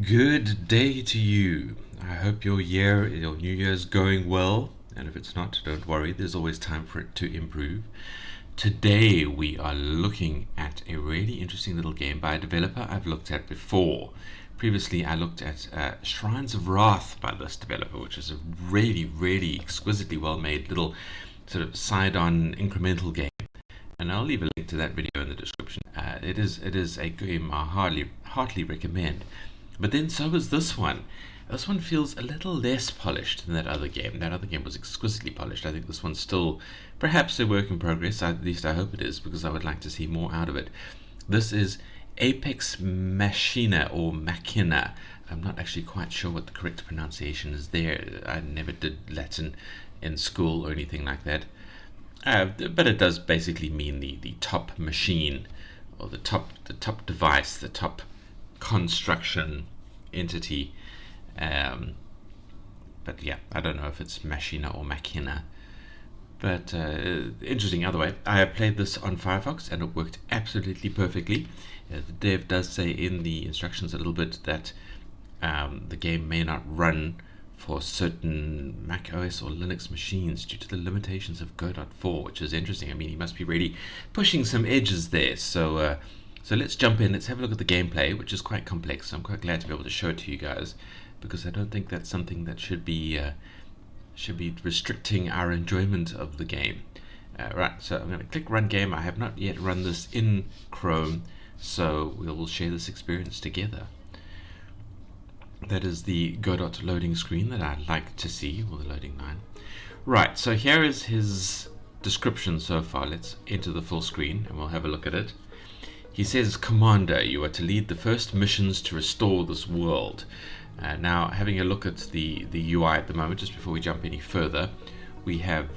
Good day to you. I hope your New Year's going well. And if it's not, don't worry, there's always time for it to improve. Today we are looking at a really interesting little game by a developer I've looked at before. Previously, I looked at Shrines of Wrath by this developer, which is a really exquisitely well-made little sort of side-on incremental game. And I'll leave a link to that video in the description. It is a game I heartily recommend. But then so is this one. This one feels a little less polished than that other game. That other game was exquisitely polished. I think this one's still perhaps a work in progress. At least I hope it is, because I would like to see more out of it. This is Apex Machina or Machina. I'm not actually quite sure what the correct pronunciation is there. I never did Latin in school or anything like that. But it does basically mean the top machine, or the top device, the top construction entity. But yeah, I don't know if it's Machina or Machina. But interesting other way. I have played this on Firefox and it worked absolutely perfectly. The dev does say in the instructions a little bit that the game may not run for certain Mac OS or Linux machines due to the limitations of Godot 4, which is interesting. I mean, he must be really pushing some edges there. So let's jump in. Let's have a look at the gameplay, which is quite complex. I'm quite glad to be able to show it to you guys, because I don't think that's something that should be restricting our enjoyment of the game. Right, so I'm going to click Run Game. I have not yet run this in Chrome, so we will share this experience together. That is the Godot loading screen that I like to see, or the loading line. Right, so here is his description so far. Let's enter the full screen and we'll have a look at it. He says, Commander, you are to lead the first missions to restore this world. Now, having a look at the UI at the moment, just before we jump any further, we have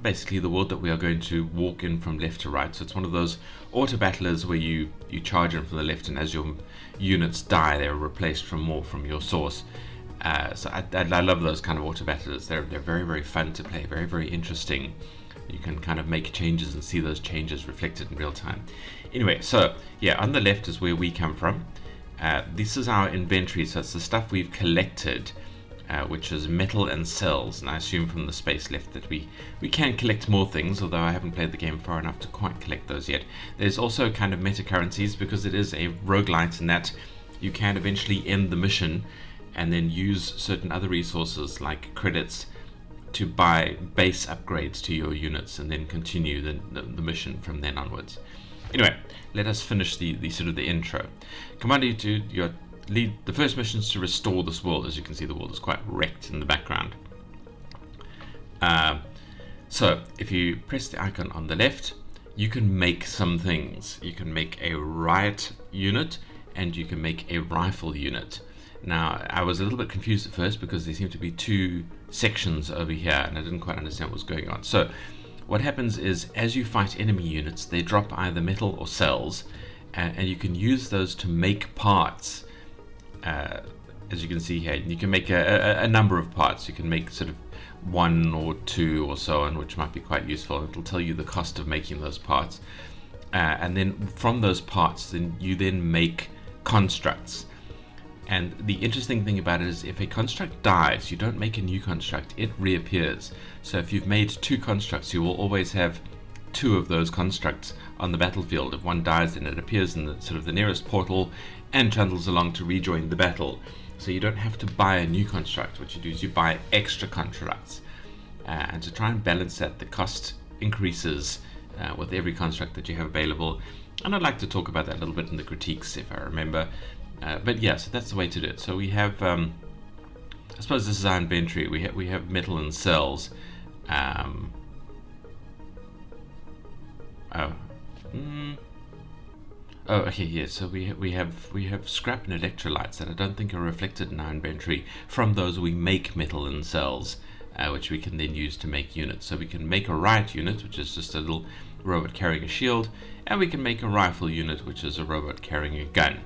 basically the world that we are going to walk in from left to right. So it's one of those auto battlers where you charge in from the left, and as your units die, they're replaced from your source. So I love those kind of auto battlers. They're very fun to play, very interesting. You can kind of make changes and see those changes reflected in real time. Anyway, so yeah, on the left is where we come from. This is our inventory, so it's the stuff we've collected, which is metal and cells, and I assume from the space left that we can collect more things, although I haven't played the game far enough to quite collect those yet. There's also kind of meta currencies, because it is a roguelite in that you can eventually end the mission and then use certain other resources like credits to buy base upgrades to your units and then continue the mission from then onwards. Anyway, let us finish the sort of the intro. Commander, you lead the first missions to restore this world. As you can see, the world is quite wrecked in the background. So if you press the icon on the left, you can make some things. You can make a riot unit and you can make a rifle unit. Now, I was a little bit confused at first because there seemed to be two sections over here and I didn't quite understand what was going on. So what happens is, as you fight enemy units, they drop either metal or cells, and you can use those to make parts. As you can see here, you can make a number of parts. You can make sort of one or two or so on, which might be quite useful. It'll tell you the cost of making those parts. And then from those parts, you then make constructs. And the interesting thing about it is, if a construct dies, you don't make a new construct, it reappears. So if you've made two constructs, you will always have two of those constructs on the battlefield. If one dies, then it appears in the sort of the nearest portal and trundles along to rejoin the battle. So you don't have to buy a new construct. What you do is you buy extra constructs. And to try and balance that, the cost increases with every construct that you have available. And I'd like to talk about that a little bit in the critiques, if I remember. But yeah, so that's the way to do it. So we have, I suppose this is our inventory. We have metal and cells. Oh, okay, yeah. So we have scrap and electrolytes that I don't think are reflected in our inventory. From those, we make metal and cells, which we can then use to make units. So we can make a riot unit, which is just a little robot carrying a shield, and we can make a rifle unit, which is a robot carrying a gun.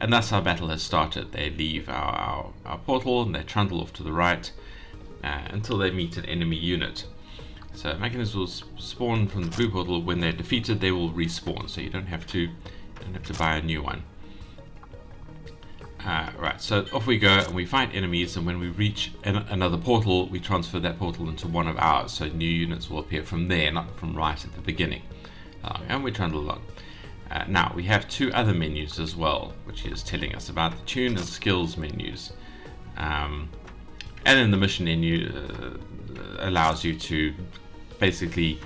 And thus our battle has started. They leave our portal and they trundle off to the right until they meet an enemy unit. So Machines will spawn from the blue portal. When they're defeated, they will respawn. So you don't have to buy a new one. Right, so off we go, and we fight enemies, and when we reach another portal, we transfer that portal into one of ours, so new units will appear from there, not from right at the beginning. And we trundle along. Now, we have two other menus as well, which he is telling us about, the tune and skills menus. And then the mission menu allows you to basically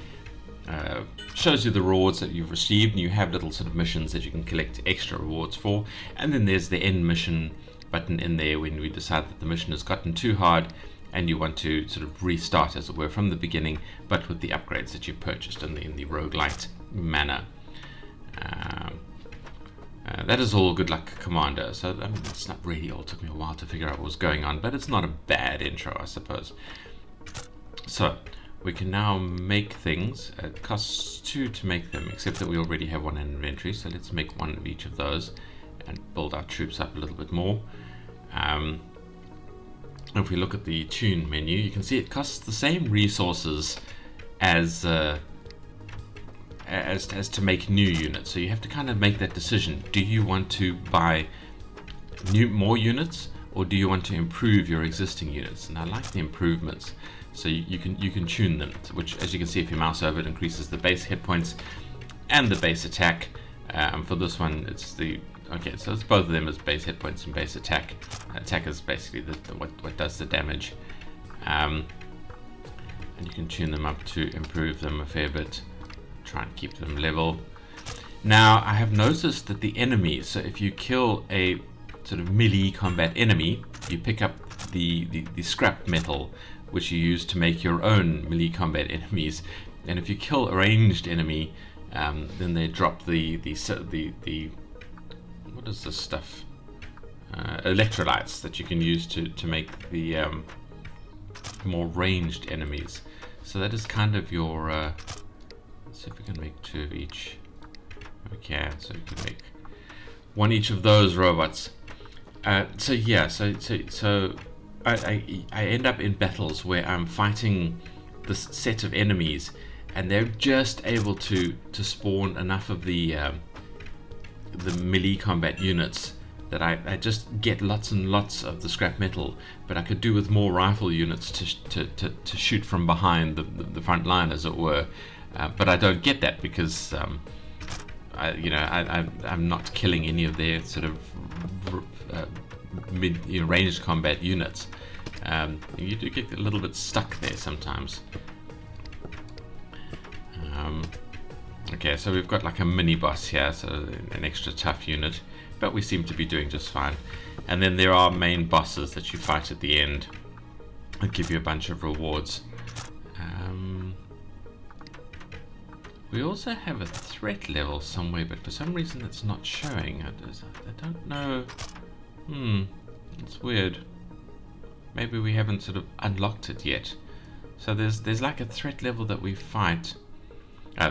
shows you the rewards that you've received, and you have little sort of missions that you can collect extra rewards for. And then there's the end mission button in there when we decide that the mission has gotten too hard and you want to sort of restart, as it were, from the beginning, but with the upgrades that you've purchased in the roguelite manner. That is all Good Luck Commander. So I mean, it's not really all. It took me a while to figure out what was going on, but it's not a bad intro, I suppose. So we can now make things. It costs 2 to make them, except that we already have 1 in inventory, so let's make 1 of each of those and build our troops up a little bit more. If we look at the tune menu, you can see it costs the same resources as to make new units. So you have to kind of make that decision. Do you want to buy more units, or do you want to improve your existing units? And I like the improvements. So you can tune them, which, as you can see, if you mouse over it, increases the base hit points and the base attack. For this one, it's the so it's both of them as base hit points and base attack. Attack is basically what does the damage, and you can tune them up to improve them a fair bit. Try and keep them level. Now, I have noticed that the enemies. So if you kill a sort of melee combat enemy, you pick up the scrap metal, which you use to make your own melee combat enemies. And if you kill a ranged enemy, then they drop the what is this stuff? Electrolytes that you can use to make the more ranged enemies. So that is kind of your. Let's see if we can make 2 of each. We can, so we can make 1 each of those robots. So yeah, so I end up in battles where I'm fighting this set of enemies, and they're just able to spawn enough of the melee combat units that I just get lots and lots of the scrap metal, but I could do with more rifle units to shoot from behind the front line, as it were. But I don't get that because I'm not killing any of their sort of ranged combat units. You do get a little bit stuck there sometimes. Okay, so we've got like a mini boss here, so an extra tough unit, but we seem to be doing just fine. And then there are main bosses that you fight at the end that give you a bunch of rewards. We also have a threat level somewhere, but for some reason it's not showing. I don't know. It's weird. Maybe we haven't sort of unlocked it yet. So there's like a threat level that we fight.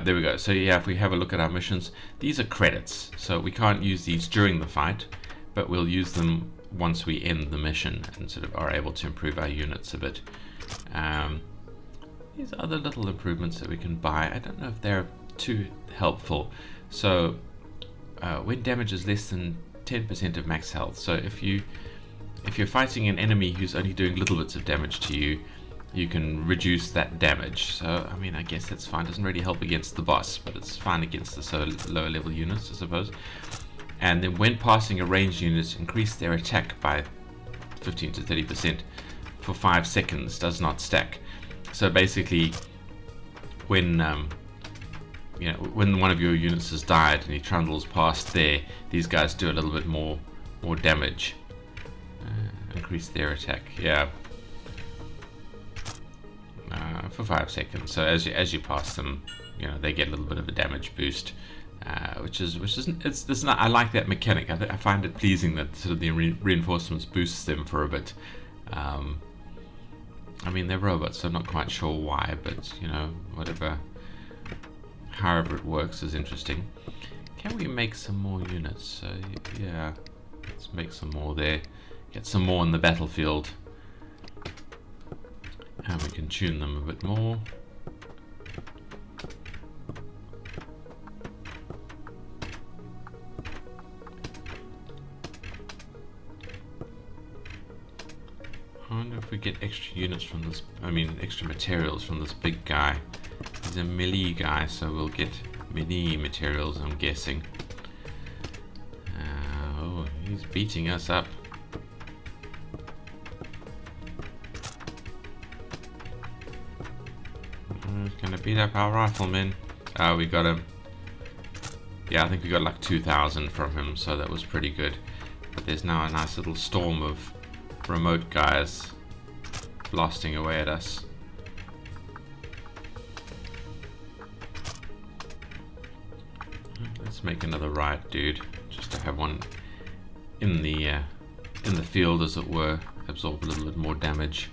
There we go. So yeah, if we have a look at our missions, these are credits. So we can't use these during the fight, but we'll use them once we end the mission and sort of are able to improve our units a bit. These other little improvements that we can buy, I don't know if they're too helpful. So when damage is less than 10% of max health, so if you're fighting an enemy who's only doing little bits of damage to you, you can reduce that damage. So I mean, I guess that's fine. Doesn't really help against the boss, but it's fine against the lower level units, I suppose. And then when passing a ranged unit, increase their attack by 15 to 30% for 5 seconds. Does not stack. So basically, when when one of your units has died and he trundles past there, these guys do a little bit more damage. Increase their attack, yeah, for 5 seconds. So as you pass them, they get a little bit of a damage boost, which isn't. It's not. I like that mechanic. I find it pleasing that sort of the reinforcements boosts them for a bit. I mean, they're robots, so I'm not quite sure why, but whatever. However it works is interesting. Can we make some more units? So yeah, let's make some more there. Get some more in the battlefield. And we can tune them a bit more. I wonder if we get extra units from this, extra materials from this big guy. He's a melee guy, so we'll get melee materials, I'm guessing. Oh, he's beating us up. He's gonna beat up our riflemen. Oh, we got him. Yeah, I think we got like 2,000 from him, so that was pretty good. But there's now a nice little storm of remote guys blasting away at us. Let's make another riot, dude, just to have one in the field, as it were, absorb a little bit more damage.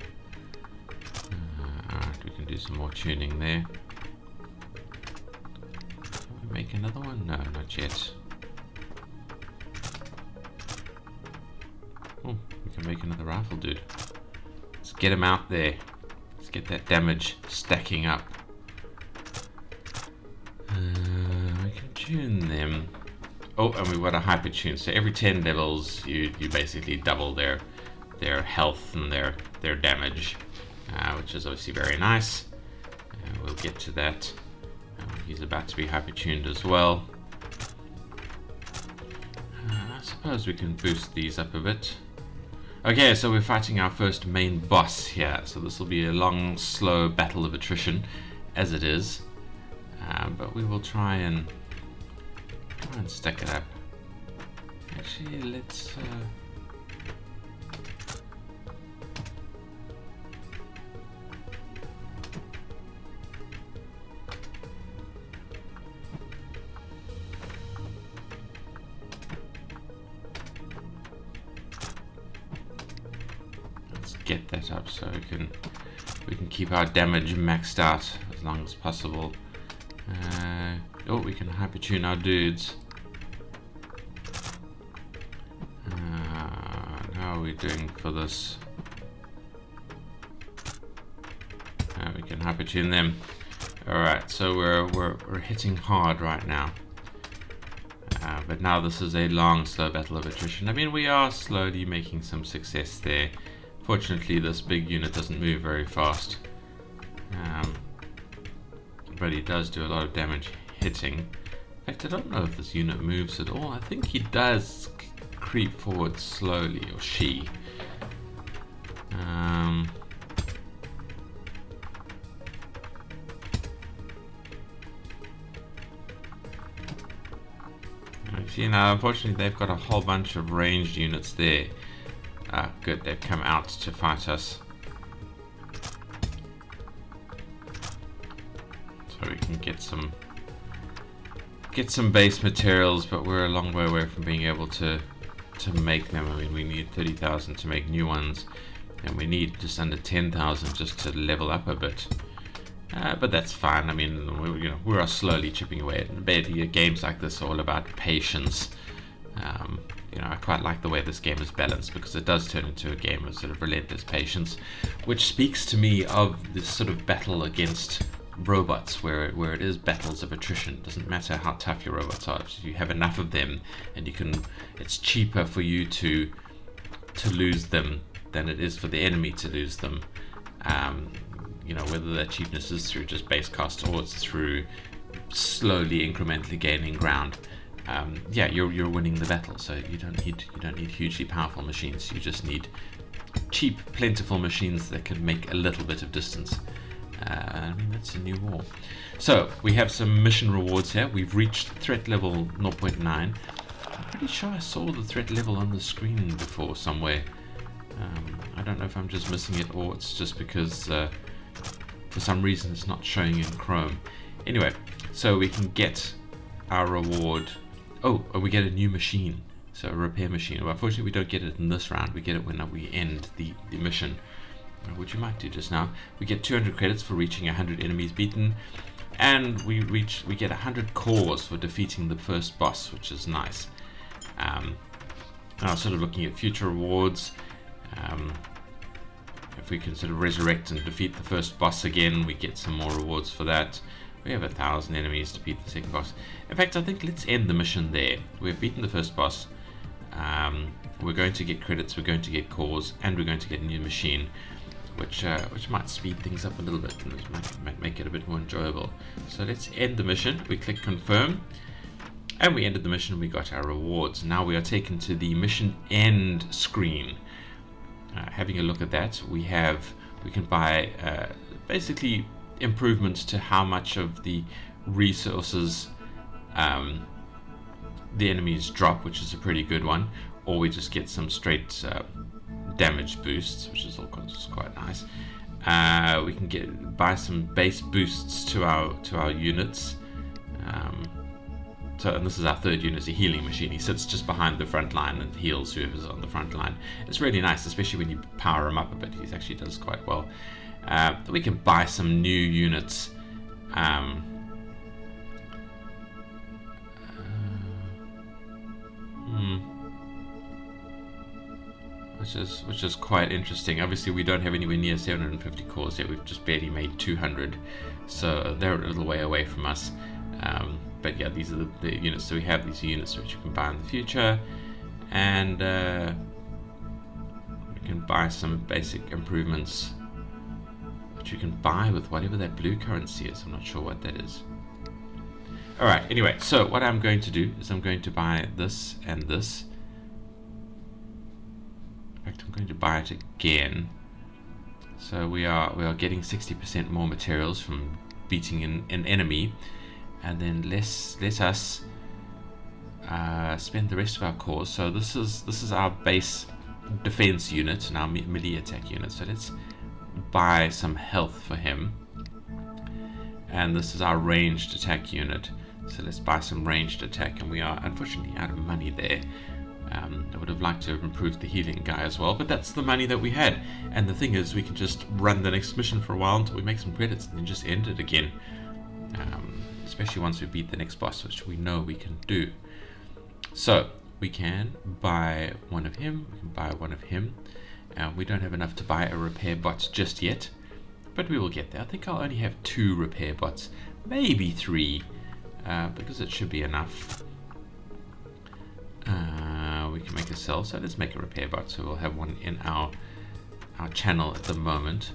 Alright, we can do some more tuning there. Can we make another one? No, not yet. Oh, we can make another rifle, dude. Let's get him out there. Let's get that damage stacking up. We can tune them. Oh, and we've got a hyper tune. So every 10 levels, you basically double their health and their damage, which is obviously very nice. We'll get to that. He's about to be hyper tuned as well. I suppose we can boost these up a bit. Okay, so we're fighting our first main boss here. So this will be a long, slow battle of attrition, as it is. But we will try and stack it up. Actually, let's get that up so we can keep our damage maxed out as long as possible. Oh, we can hyper tune our dudes. How are we doing for this? We can hyper tune them. Alright, so we're hitting hard right now. But now this is a long, slow battle of attrition. I mean, we are slowly making some success there. Fortunately, this big unit doesn't move very fast. But he does do a lot of damage hitting. In fact, I don't know if this unit moves at all. I think he does creep forward slowly, or she. See, now unfortunately they've got a whole bunch of ranged units there. Good, they've come out to fight us. So we can get some base materials, but we're a long way away from being able to make them. I mean, we need 30,000 to make new ones, and we need just under 10,000 just to level up a bit. But that's fine. I mean, we are slowly chipping away at it. Basically, games like this are all about patience. I quite like the way this game is balanced, because it does turn into a game of sort of relentless patience, which speaks to me of this sort of battle against robots, where it is battles of attrition. It doesn't matter how tough your robots are. If you have enough of them, and it's cheaper for you to lose them than it is for the enemy to lose them. Whether that cheapness is through just base cost or it's through slowly, incrementally gaining ground. You're winning the battle. So you don't need hugely powerful machines. You just need cheap, plentiful machines that can make a little bit of distance. That's a new war. So we have some mission rewards here. We've reached threat level 0.9. I'm pretty sure I saw the threat level on the screen before somewhere. I don't know if I'm just missing it, or it's just because for some reason it's not showing in Chrome. Anyway, so we can get our reward. Oh, we get a new machine, so a repair machine. Well, unfortunately we don't get it in this round. We get it when we end the mission, which we might do just now. We get 200 credits for reaching 100 enemies beaten, and we get 100 cores for defeating the first boss, which is nice. Now, sort of looking at future rewards, if we can sort of resurrect and defeat the first boss again, we get some more rewards for that. We have 1,000 enemies to beat the second boss. In fact, I think let's end the mission there. We've beaten the first boss. We're going to get credits, we're going to get cores, and we're going to get a new machine, which might speed things up a little bit and might make it a bit more enjoyable. So let's end the mission. We click confirm, and we ended the mission. We got our rewards. Now we are taken to the mission end screen. Having a look at that, we can buy basically improvements to how much of the resources the enemies drop, which is a pretty good one, or we just get some straight damage boosts, which is quite nice. We can buy some base boosts to our units. And this is our third unit, a healing machine. He sits just behind the front line and heals whoever's on the front line. It's really nice, especially when you power him up a bit. He actually does quite well. We can buy some new units. Which is quite interesting. Obviously, we don't have anywhere near 750 cores yet. We've just barely made 200, so they're a little way away from us. But yeah, these are the units. So we have these units which you can buy in the future, and you can buy some basic improvements, which you can buy with whatever that blue currency is. I'm not sure what that is. Alright, anyway, so what I'm going to do is I'm going to buy this and this. In fact, I'm going to buy it again. So we are getting 60% more materials from beating an enemy, and then let us spend the rest of our cores. So this is our base defense unit and our melee attack unit. So let's buy some health for him. And this is our ranged attack unit. So let's buy some ranged attack, and we are unfortunately out of money there. I would have liked to have improved the healing guy as well, but that's the money that we had. And the thing is, we can just run the next mission for a while until we make some credits and then just end it again. Especially once we beat the next boss, which we know we can do. So we can buy one of him, we can buy one of him. We don't have enough to buy a repair bot just yet, but we will get there. I think I'll only have 2 repair bots, maybe 3, because it should be enough. We can make a sell, so let's make a repair bot. So we'll have one in our channel at the moment.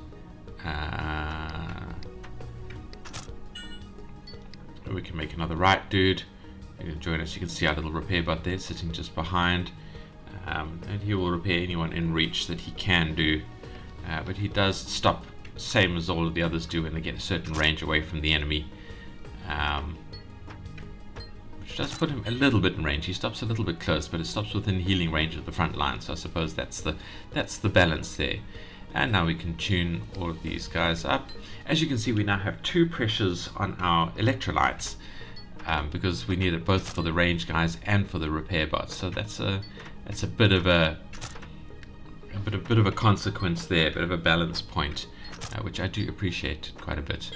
We can make another right dude. You can join us. You can see our little repair bot there sitting just behind, and he will repair anyone in reach that he can do. But he does stop, same as all of the others do, when they get a certain range away from the enemy. Which does put him a little bit in range. He stops a little bit close, but it stops within healing range of the front line. So I suppose that's the balance there. And now we can tune all of these guys up. As you can see, we now have 2 pressures on our electrolytes, because we need it both for the range guys and for the repair bots. So that's a bit of a consequence there, a bit of a balance point, which I do appreciate quite a bit.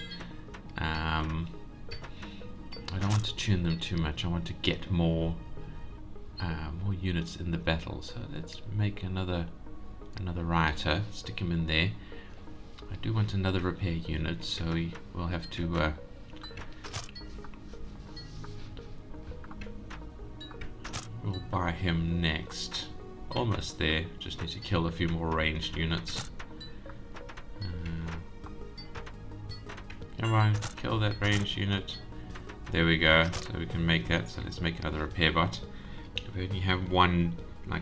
I don't want to tune them too much. I want to get more units in the battle. So let's make another rioter, stick him in there. I do want another repair unit, so we'll have to we'll buy him next. Almost there, just need to kill a few more ranged units. Come on, kill that ranged unit. There we go, so we can make that. So let's make another repair bot. We only have 1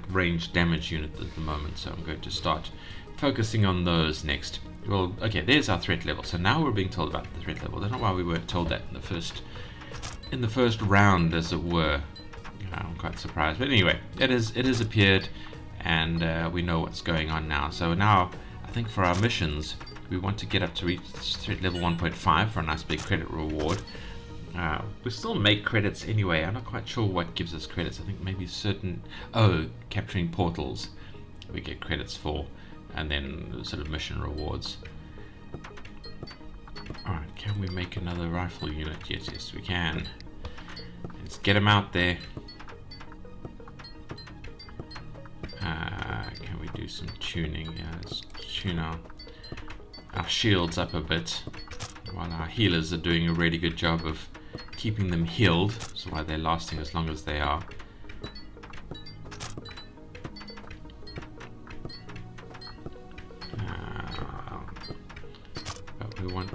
ranged damage unit at the moment, so I'm going to start focusing on those next. Well, okay, there's our threat level. So now we're being told about the threat level. I don't know why we weren't told that in the first round, as it were. I'm quite surprised, but anyway, it has appeared, and we know what's going on now. So now, I think for our missions, we want to get up to reach threat level 1.5 for a nice big credit reward. We still make credits anyway. I'm not quite sure what gives us credits. I think maybe certain capturing portals we get credits for, and then sort of mission rewards. Alright, can we make another rifle unit? Yes, we can. Let's get them out there. Can we do some tuning? Yeah, let's tune our shields up a bit, while our healers are doing a really good job of keeping them healed, so why they're lasting as long as they are.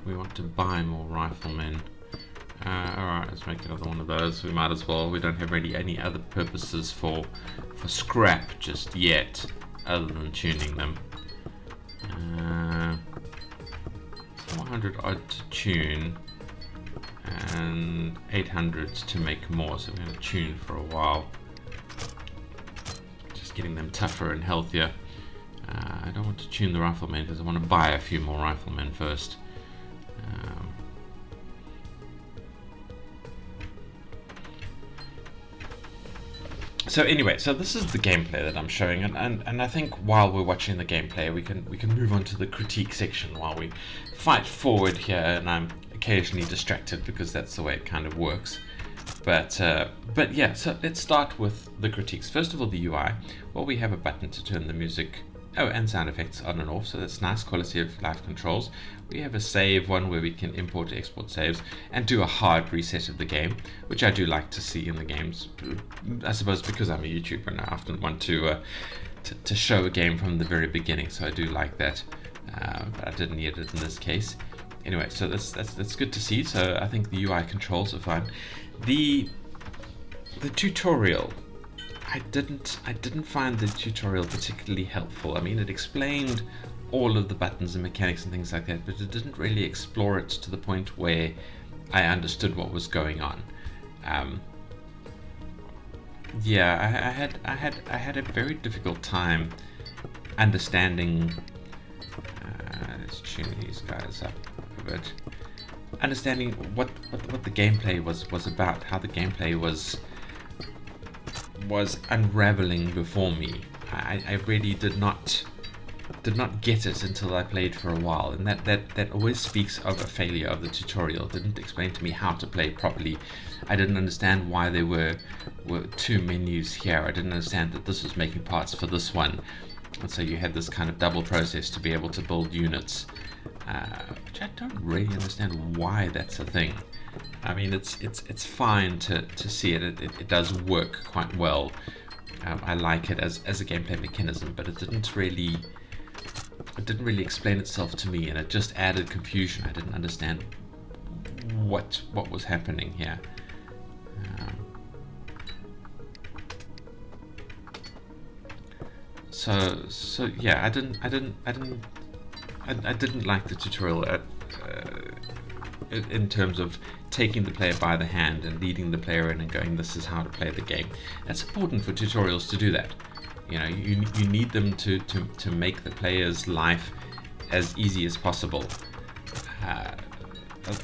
we want to buy more riflemen. Alright, let's make another one of those. We might as well. We don't have really any other purposes for scrap just yet, other than tuning them. 400 odd to tune, and 800 to make more. So we're going to tune for a while, just getting them tougher and healthier. I don't want to tune the riflemen because I want to buy a few more riflemen first. So anyway, so this is the gameplay that I'm showing, and I think while we're watching the gameplay, we can move on to the critique section while we fight forward here, and I'm occasionally distracted because that's the way it kind of works. But yeah, so let's start with the critiques. First of all, the UI. Well, we have a button to turn the music, and sound effects on and off, so that's nice quality of life controls. We have a save one where we can import, export saves, and do a hard reset of the game, which I do like to see in the games. I suppose because I'm a YouTuber and I often want to show a game from the very beginning, so I do like that. But I didn't need it in this case. Anyway, so that's good to see. So I think the UI controls are fine. The tutorial. I didn't find the tutorial particularly helpful. I mean, it explained all of the buttons and mechanics and things like that, but it didn't really explore it to the point where I understood what was going on. Yeah, I had a very difficult time understanding. Let's tune these guys up a bit. Understanding what the gameplay was about, how the gameplay was unraveling before me. I really did not get it until I played for a while, and that always speaks of a failure of the tutorial. It didn't explain to me how to play properly. I didn't understand why there were two menus here. I didn't understand that this was making parts for this one, and so you had this kind of double process to be able to build units, which I don't really understand why that's a thing. I mean, it's fine to see it. It does work quite well. I like it as a gameplay mechanism, but it didn't really explain itself to me, and it just added confusion. I didn't understand what was happening here. So yeah, I didn't like the tutorial in terms of taking the player by the hand and leading the player in and going, this is how to play the game. That's important for tutorials to do that. You know, you need them to make the player's life as easy as possible.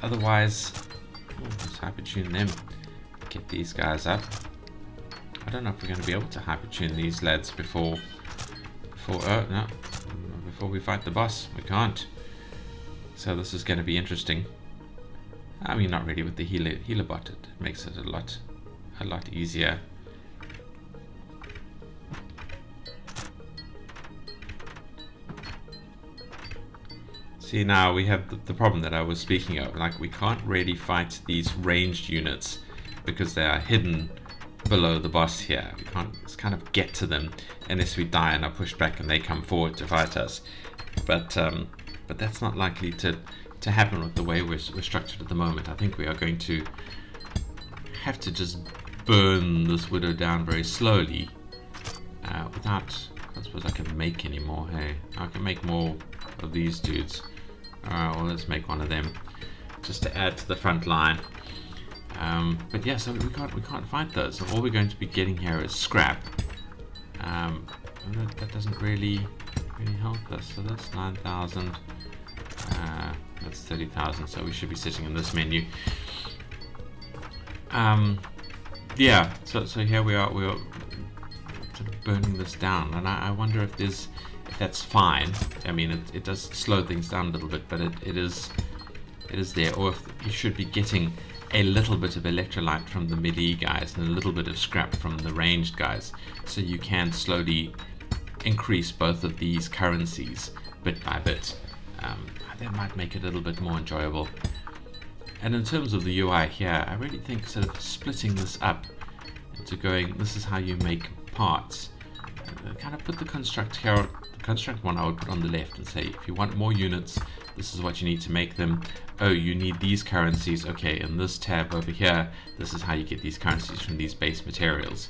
Otherwise, let's hypertune them. Get these guys up. I don't know if we're going to be able to hypertune these lads before we fight the boss. We can't. So this is going to be interesting. I mean, not really with the healer bot. It makes it a lot easier. See, now we have the problem that I was speaking of. Like, we can't really fight these ranged units because they are hidden below the boss here. We can't kind of get to them unless we die and are pushed back and they come forward to fight us. But that's not likely to happen with the way we're structured at the moment. I think we are going to have to just burn this widow down very slowly without. I suppose I can make any more. Hey, I can make more of these dudes. Well, let's make one of them just to add to the front line. But yeah, so we can't fight those. So all we're going to be getting here is scrap. And that doesn't really help us. So that's 9,000. That's 30,000. So we should be sitting in this menu. Yeah. So here we are. We're sort of burning this down, and I wonder if that's fine. I mean, it does slow things down a little bit, but it is there. Or if you should be getting a little bit of electrolyte from the melee guys and a little bit of scrap from the ranged guys, so you can slowly increase both of these currencies bit by bit. That might make it a little bit more enjoyable. And in terms of the UI here, I really think sort of splitting this up into going, this is how you make parts. kind of put the construct here. The construct one I would put on the left and say, if you want more units, this is what you need to make them. Oh, you need these currencies. Okay, in this tab over here, this is how you get these currencies from these base materials.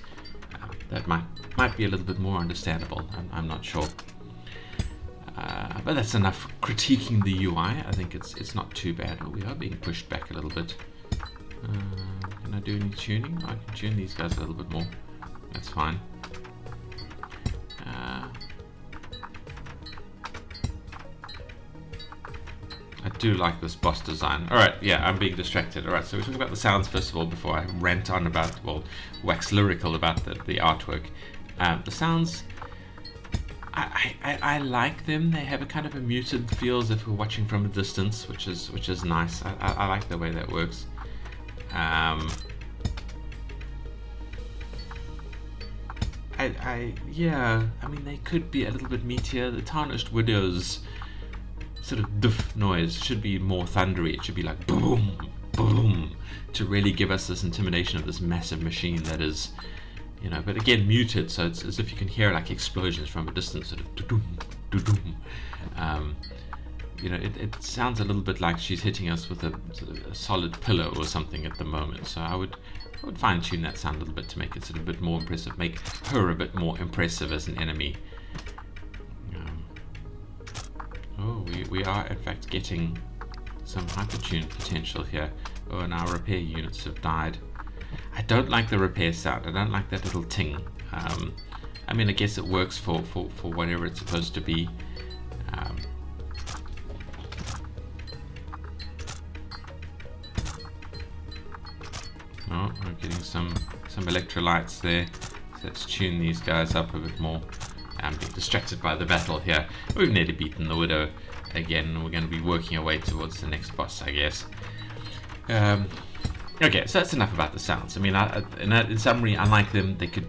That might be a little bit more understandable. I'm not sure. But that's enough critiquing the UI. I think it's not too bad. Oh, we are being pushed back a little bit. Can I do any tuning? I can tune these guys a little bit more. That's fine. I do like this boss design. Alright, yeah, I'm being distracted. Alright, so we're talking about the sounds first of all before I rant on about, well, wax lyrical about the artwork. The sounds, I like them. They have a kind of a muted feel as if we're watching from a distance, which is nice. I like the way that works. Yeah, I mean, they could be a little bit meatier. The Tarnished Widow's sort of duff noise should be more thundery. It should be like boom, boom, to really give us this intimidation of this massive machine that is, you know, but again muted, so it's as if you can hear like explosions from a distance, sort of doo-doom, doo-doom. You know, it sounds a little bit like she's hitting us with a sort of a solid pillow or something at the moment. So I would fine tune that sound a little bit to make it sort of a bit more impressive, make her a bit more impressive as an enemy. Oh, we are in fact getting some hypertune potential here. Oh, and our repair units have died. I don't like the repair sound. I don't like that little ting. I mean, I guess it works for whatever it's supposed to be. Oh, we're getting some electrolytes there. So let's tune these guys up a bit more. I'm being distracted by the battle here. We've nearly beaten the Widow again. We're going to be working our way towards the next boss, I guess. Okay, so that's enough about the sounds. I mean, in summary, I like them. They could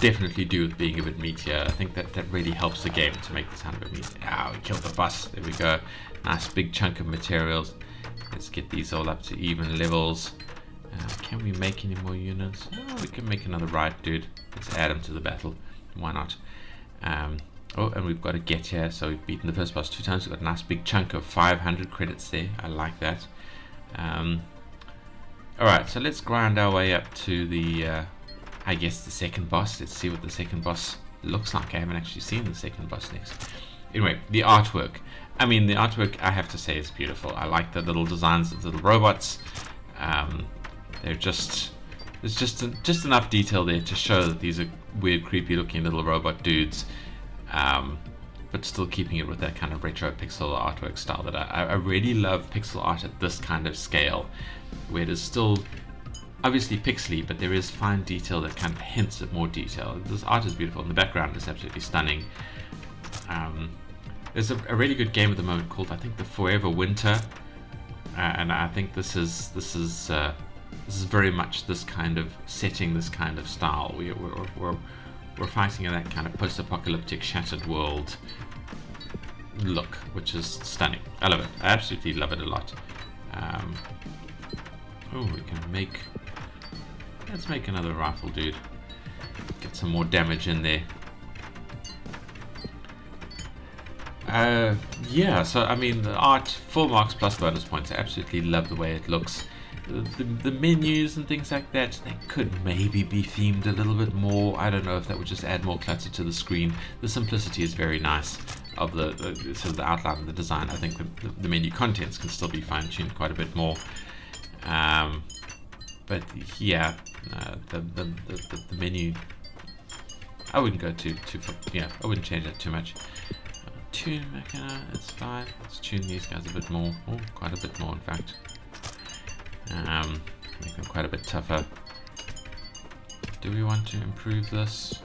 definitely do with being a bit meatier. I think that really helps the game to make the sound a bit meatier. Ah, we killed the boss. There we go. Nice big chunk of materials. Let's get these all up to even levels. Can we make any more units? Oh, we can make another right, dude. Let's add them to the battle. Why not? Oh, and we've got a get here, so we've beaten the first boss 2 times. We've got a nice big chunk of 500 credits there. I like that. Alright, so let's grind our way up to the, I guess, the second boss. Let's see what the second boss looks like. I haven't actually seen the second boss next. Anyway, the artwork. I mean, the artwork, I have to say, is beautiful. I like the little designs of the little robots. They're just... There's just enough detail there to show that these are weird, creepy looking little robot dudes, but still keeping it with that kind of retro pixel artwork style that I really love. Pixel art at this kind of scale, where it is still obviously pixely, but there is fine detail that kind of hints at more detail. This art is beautiful, and the background is absolutely stunning. There's a really good game at the moment called, I think, the Forever Winter, and I think this is very much this kind of setting, this kind of style. We're fighting in that kind of post-apocalyptic shattered world look, which is stunning. I love it. I absolutely love it a lot. Oh, we can make... Let's make another rifle, dude. Get some more damage in there. Yeah, so I mean, the art, full marks plus bonus points. I absolutely love the way it looks. The menus and things like that, they could maybe be themed a little bit more. I don't know if that would just add more clutter to the screen. The simplicity is very nice of the sort of the outline of the design. I think the menu contents can still be fine-tuned quite a bit more. But yeah, the menu, I wouldn't go too yeah, I wouldn't change that too much. Tune Machina, it's fine. Let's tune these guys a bit more. Oh, quite a bit more, in fact. Make them quite a bit tougher. Do we want to improve this?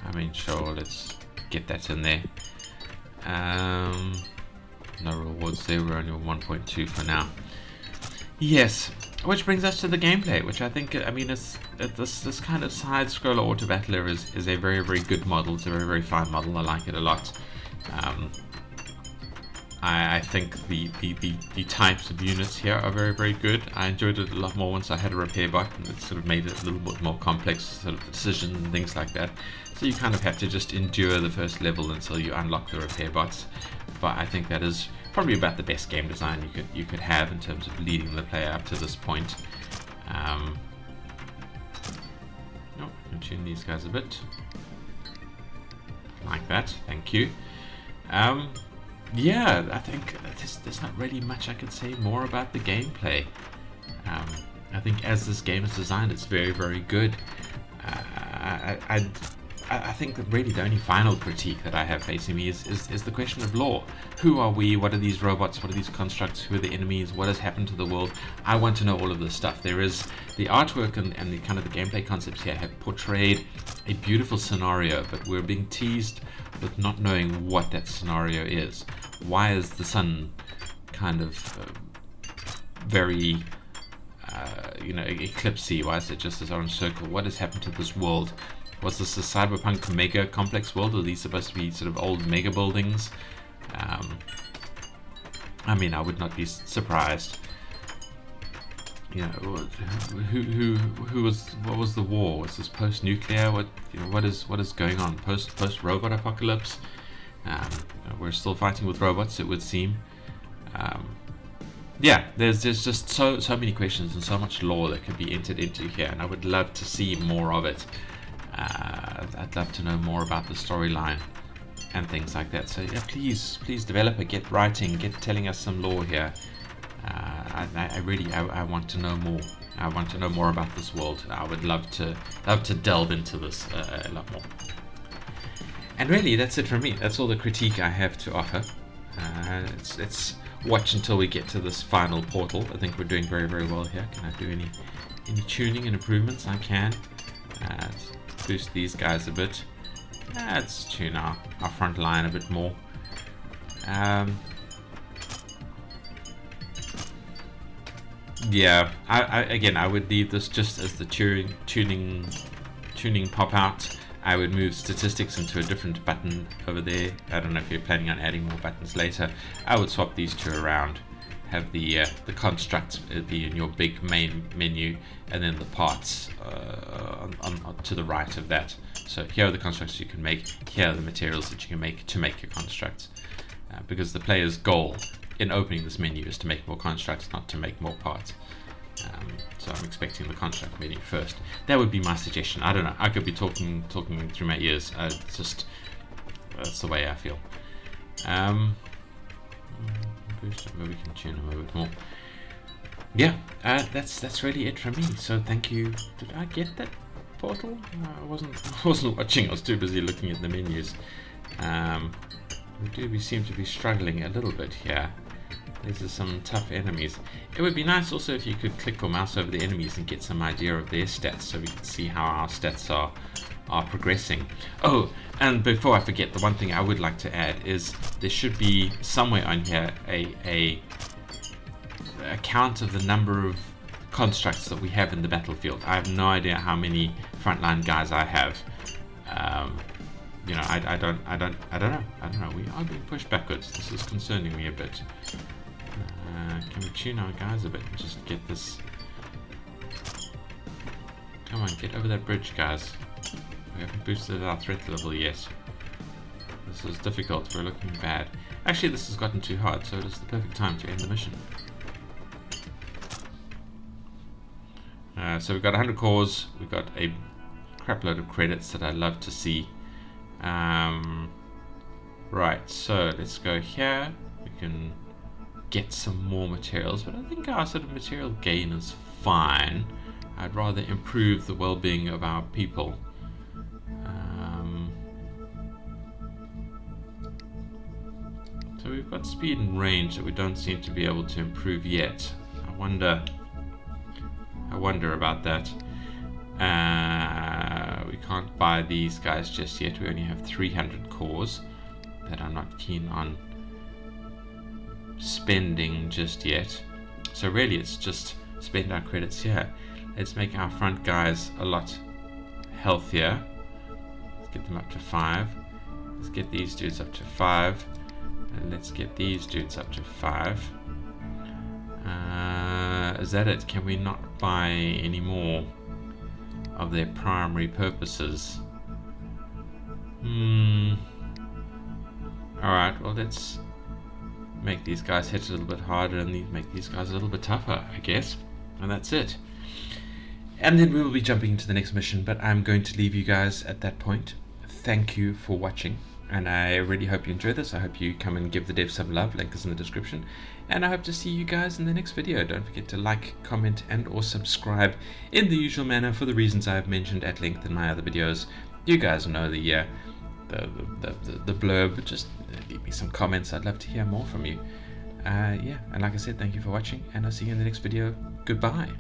I mean, sure, let's get that in there. No rewards there, we're only on 1.2 for now. Yes, which brings us to the gameplay, which I think, I mean, this kind of side-scroller auto battler is a very, very good model. It's a very, very fine model. I like it a lot. I think the types of units here are very, very good. I enjoyed it a lot more once I had a repair bot, and it sort of made it a little bit more complex sort of decisions and things like that. So you kind of have to just endure the first level until you unlock the repair bots. But I think that is probably about the best game design you could have in terms of leading the player up to this point. Oh, I can tune these guys a bit. Like that, thank you. Yeah, I think there's not really much I could say more about the gameplay. I think as this game is designed, it's very, very good. I think that really the only final critique that I have facing me is the question of lore. Who are we? What are these robots? What are these constructs? Who are the enemies? What has happened to the world? I want to know all of this stuff. There is the artwork and the kind of the gameplay concepts here have portrayed a beautiful scenario, but we're being teased with not knowing what that scenario is. Why is the sun kind of very eclipsy? Why is it just this orange circle? What has happened to this world? Was this a cyberpunk mega complex world? Are these supposed to be sort of old mega buildings? I mean, I would not be surprised. You know, what was the war? Was this post-nuclear? What is going on? Post-robot apocalypse? We're still fighting with robots, it would seem. Yeah, there's just so many questions and so much lore that could be entered into here, and I would love to see more of it. I'd love to know more about the storyline and things like that. So yeah, please developer, get writing, get telling us some lore here. I want to know more. I want to know more about this world. I would love to delve into this a lot more. And really, that's it from me. That's all the critique I have to offer. Let's watch until we get to this final portal. I think we're doing very, very well here. Can I do any tuning and improvements? I can. Let's boost these guys a bit. Let's tune our front line a bit more. Yeah, I would leave this just as the tuning pop out. I would move statistics into a different button over there. I don't know if you're planning on adding more buttons later. I would swap these two around. Have the constructs be in your big main menu, and then the parts to the right of that. So here are the constructs you can make. Here are the materials that you can make to make your constructs. Because the player's goal in opening this menu is to make more constructs, not to make more parts. So I'm expecting the construct menu first. That would be my suggestion. I don't know. I could be talking through my ears. That's the way I feel. Maybe we can tune them a bit more. Yeah, that's really it from me. So thank you. Did I get that portal? No, I wasn't watching. I was too busy looking at the menus. We seem to be struggling a little bit here. These are some tough enemies. It would be nice also if you could click your mouse over the enemies and get some idea of their stats, so we can see how our stats are progressing. Oh, and before I forget, the one thing I would like to add is there should be somewhere on here a count of the number of constructs that we have in the battlefield. I have no idea how many frontline guys I have. I don't know. We are being pushed backwards. This is concerning me a bit. Can we tune our guys a bit and just get this? Come on, get over that bridge, guys. We haven't boosted our threat level yet. This is difficult. We're looking bad. Actually, this has gotten too hard, so it is the perfect time to end the mission. So we've got 100 cores. We've got a crap load of credits that I love to see. Right, so let's go here. We can get some more materials, but I think our sort of material gain is fine. I'd rather improve the well-being of our people. So we've got speed and range that we don't seem to be able to improve yet. I wonder about that. We can't buy these guys just yet. We only have 300 cores that I'm not keen on spending just yet. So really it's just spend our credits here. Let's make our front guys a lot healthier. Let's get them up to 5. Let's get these dudes up to 5. Let's get these dudes up to 5. Is that it? Can we not buy any more of their primary purposes? Alright, well, let's make these guys hit a little bit harder and make these guys a little bit tougher, I guess. And that's it. And then we will be jumping into the next mission, but I'm going to leave you guys at that point. Thank you for watching, and I really hope you enjoy this. I hope you come and give the dev some love. Link is in the description. And I hope to see you guys in the next video. Don't forget to like, comment, and or subscribe in the usual manner for the reasons I've mentioned at length in my other videos. You guys know the blurb. Just leave me some comments. I'd love to hear more from you. Yeah, and like I said, thank you for watching, and I'll see you in the next video. Goodbye.